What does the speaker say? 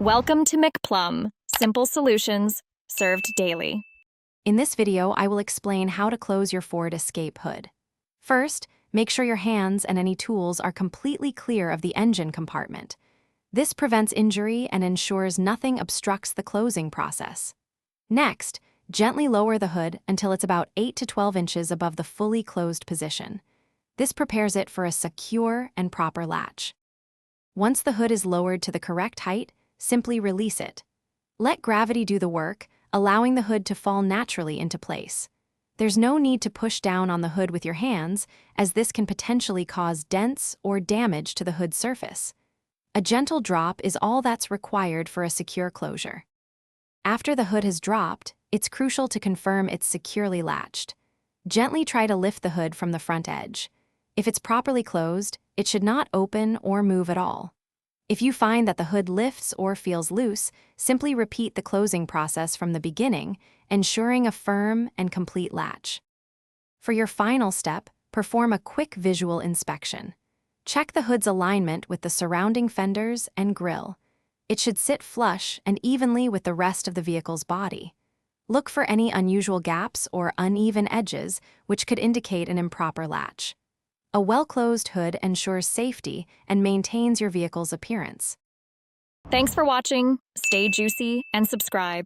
Welcome to McPlum, simple solutions served daily. In this video, I will explain how to close your Ford Escape hood. First, make sure your hands and any tools are completely clear of the engine compartment. This prevents injury and ensures nothing obstructs the closing process. Next, gently lower the hood until it's about 8 to 12 inches above the fully closed position. This prepares it for a secure and proper latch. Once the hood is lowered to the correct height, simply release it. Let gravity do the work, allowing the hood to fall naturally into place. There's no need to push down on the hood with your hands, as this can potentially cause dents or damage to the hood surface. A gentle drop is all that's required for a secure closure. After the hood has dropped, it's crucial to confirm it's securely latched. Gently try to lift the hood from the front edge. If it's properly closed, it should not open or move at all. If you find that the hood lifts or feels loose, simply repeat the closing process from the beginning, ensuring a firm and complete latch. For your final step, perform a quick visual inspection. Check the hood's alignment with the surrounding fenders and grille. It should sit flush and evenly with the rest of the vehicle's body. Look for any unusual gaps or uneven edges, which could indicate an improper latch. A well-closed hood ensures safety and maintains your vehicle's appearance. Thanks for watching. Stay juicy and subscribe.